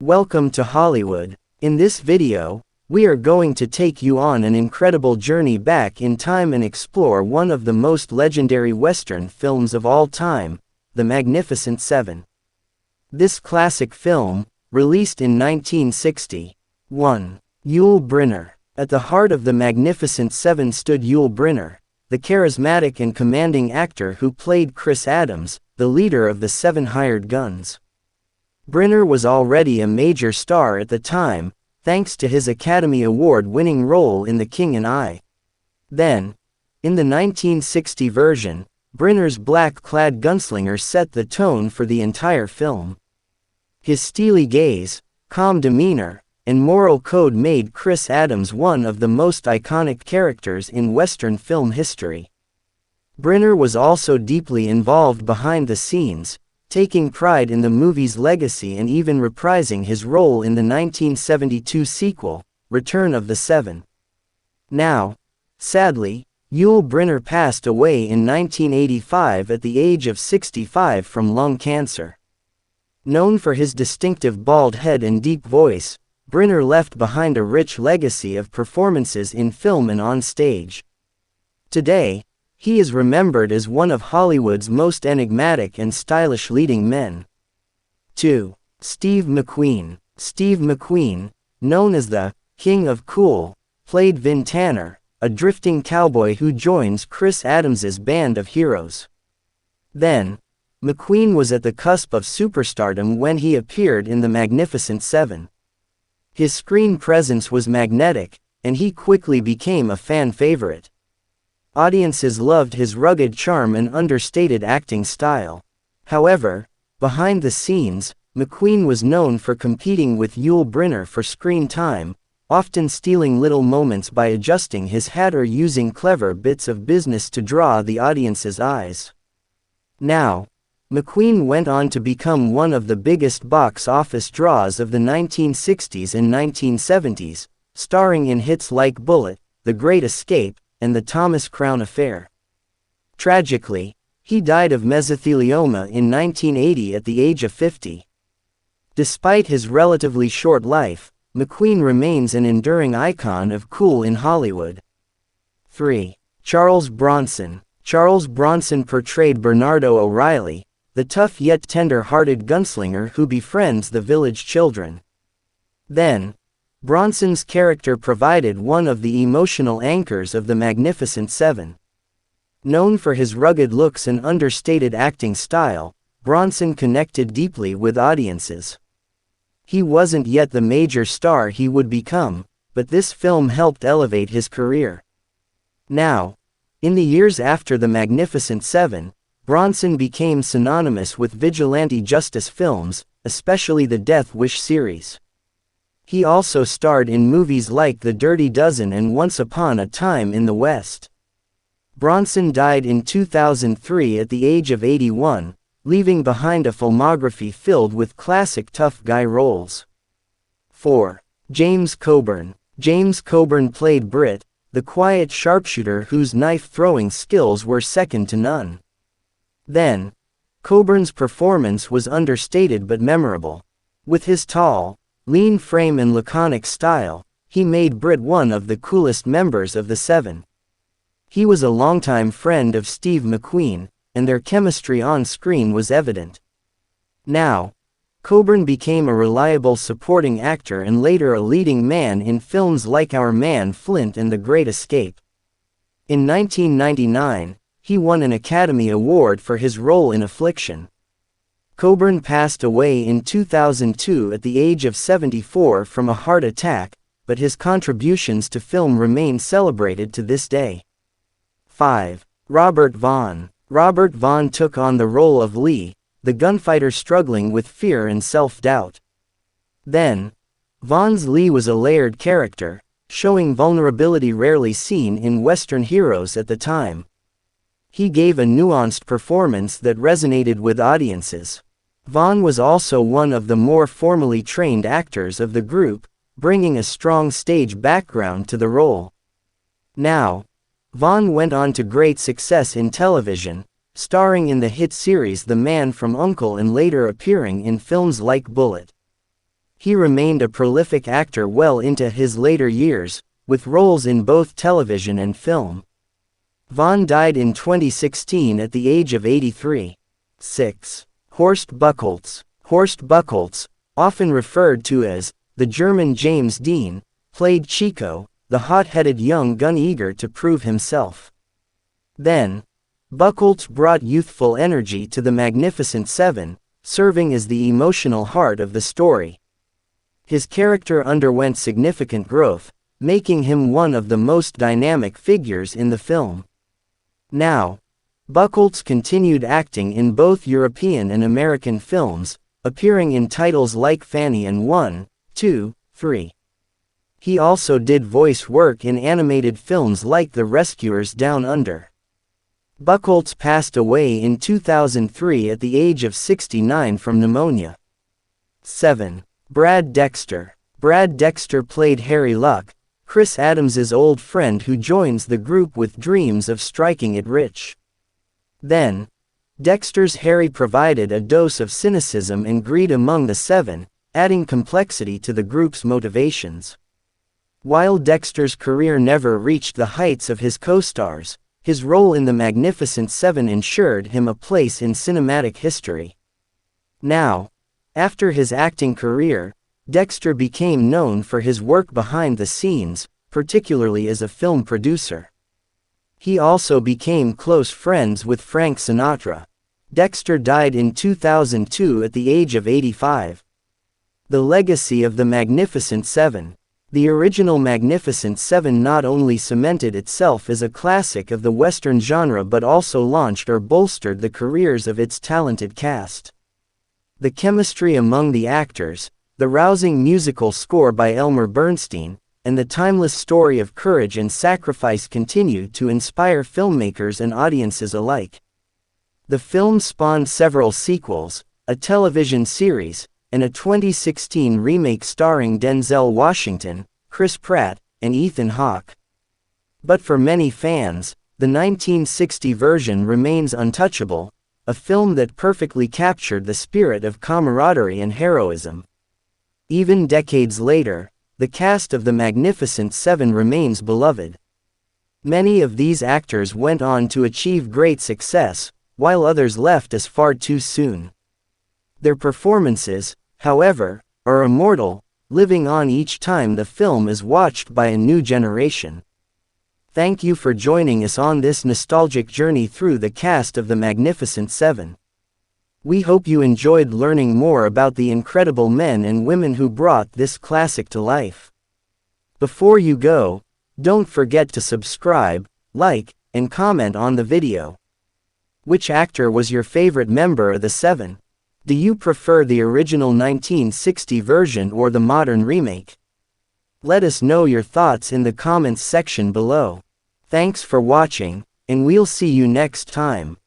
Welcome to Hollywood. In this video, we are going to take you on an incredible journey back in time and explore one of the most legendary Western films of all time, The Magnificent Seven. This classic film, released in 1960. 1. Yul Brynner. At the heart of The Magnificent Seven stood Yul Brynner, the charismatic and commanding actor who played Chris Adams, the leader of the Seven Hired Guns. Brynner was already a major star at the time, thanks to his Academy Award-winning role in The King and I. Then, in the 1960 version, Brynner's black-clad gunslinger set the tone for the entire film. His steely gaze, calm demeanor, and moral code made Chris Adams one of the most iconic characters in Western film history. Brynner was also deeply involved behind the scenes, taking pride in the movie's legacy and even reprising his role in the 1972 sequel, Return of the Seven. Now, sadly, Yul Brynner passed away in 1985 at the age of 65 from lung cancer. Known for his distinctive bald head and deep voice, Brynner left behind a rich legacy of performances in film and on stage. Today, he is remembered as one of Hollywood's most enigmatic and stylish leading men. 2. Steve McQueen. Steve McQueen, known as the King of Cool, played Vin Tanner, a drifting cowboy who joins Chris Adams's band of heroes. Then, McQueen was at the cusp of superstardom when he appeared in The Magnificent Seven. His screen presence was magnetic, and he quickly became a fan favorite. Audiences loved his rugged charm and understated acting style. However, behind the scenes, McQueen was known for competing with Yul Brynner for screen time, often stealing little moments by adjusting his hat or using clever bits of business to draw the audience's eyes. Now, McQueen went on to become one of the biggest box office draws of the 1960s and 1970s, starring in hits like Bullitt, The Great Escape, and The Thomas Crown Affair. Tragically, he died of mesothelioma in 1980 at the age of 50. Despite his relatively short life, McQueen remains an enduring icon of cool in Hollywood. 3. Charles Bronson. Charles Bronson portrayed Bernardo O'Reilly, the tough yet tender-hearted gunslinger who befriends the village children. Then, Bronson's character provided one of the emotional anchors of The Magnificent Seven. Known for his rugged looks and understated acting style, Bronson connected deeply with audiences. He wasn't yet the major star he would become, but this film helped elevate his career. Now, in the years after The Magnificent Seven, Bronson became synonymous with vigilante justice films, especially the Death Wish series. He also starred in movies like The Dirty Dozen and Once Upon a Time in the West. Bronson died in 2003 at the age of 81, leaving behind a filmography filled with classic tough guy roles. 4. James Coburn. James Coburn played Britt, the quiet sharpshooter whose knife-throwing skills were second to none. Then, Coburn's performance was understated but memorable. With his tall, lean frame and laconic style, he made Britt one of the coolest members of the Seven. He was a longtime friend of Steve McQueen, and their chemistry on screen was evident. Now, Coburn became a reliable supporting actor and later a leading man in films like Our Man Flint and The Great Escape. In 1999, he won an Academy Award for his role in Affliction. Coburn passed away in 2002 at the age of 74 from a heart attack, but his contributions to film remain celebrated to this day. 5. Robert Vaughn. Robert Vaughn took on the role of Lee, the gunfighter struggling with fear and self-doubt. Then, Vaughn's Lee was a layered character, showing vulnerability rarely seen in Western heroes at the time. He gave a nuanced performance that resonated with audiences. Vaughn was also one of the more formally trained actors of the group, bringing a strong stage background to the role. Now, Vaughn went on to great success in television, starring in the hit series The Man from U.N.C.L.E. and later appearing in films like Bullitt. He remained a prolific actor well into his later years, with roles in both television and film. Vaughn died in 2016 at the age of 83. 6. Horst Buchholz. Horst Buchholz, often referred to as the German James Dean, played Chico, the hot-headed young gun eager to prove himself. Then, Buchholz brought youthful energy to the Magnificent Seven, serving as the emotional heart of the story. His character underwent significant growth, making him one of the most dynamic figures in the film. Now, Buchholz continued acting in both European and American films, appearing in titles like Fanny and 1, 2, 3. He also did voice work in animated films like The Rescuers Down Under. Buchholz passed away in 2003 at the age of 69 from pneumonia. 7. Brad Dexter. Brad Dexter played Harry Luck, Chris Adams's old friend who joins the group with dreams of striking it rich. Then, Dexter's Harry provided a dose of cynicism and greed among the seven, adding complexity to the group's motivations. While Dexter's career never reached the heights of his co-stars, his role in the Magnificent Seven ensured him a place in cinematic history. Now, after his acting career, Dexter became known for his work behind the scenes, particularly as a film producer. He also became close friends with Frank Sinatra. Dexter died in 2002 at the age of 85. The legacy of the Magnificent Seven. The original Magnificent Seven not only cemented itself as a classic of the Western genre but also launched or bolstered the careers of its talented cast. The chemistry among the actors, the rousing musical score by Elmer Bernstein, and the timeless story of courage and sacrifice continue to inspire filmmakers and audiences alike. The film spawned several sequels, a television series, and a 2016 remake starring Denzel Washington, Chris Pratt, and Ethan Hawke. But for many fans, the 1960 version remains untouchable, a film that perfectly captured the spirit of camaraderie and heroism. Even decades later, the cast of the Magnificent Seven remains beloved. Many of these actors went on to achieve great success, while others left us far too soon. Their performances, however, are immortal, living on each time the film is watched by a new generation. Thank you for joining us on this nostalgic journey through the cast of the Magnificent Seven. We hope you enjoyed learning more about the incredible men and women who brought this classic to life. Before you go, don't forget to subscribe, like, and comment on the video. Which actor was your favorite member of the Seven? Do you prefer the original 1960 version or the modern remake? Let us know your thoughts in the comments section below. Thanks for watching, and we'll see you next time.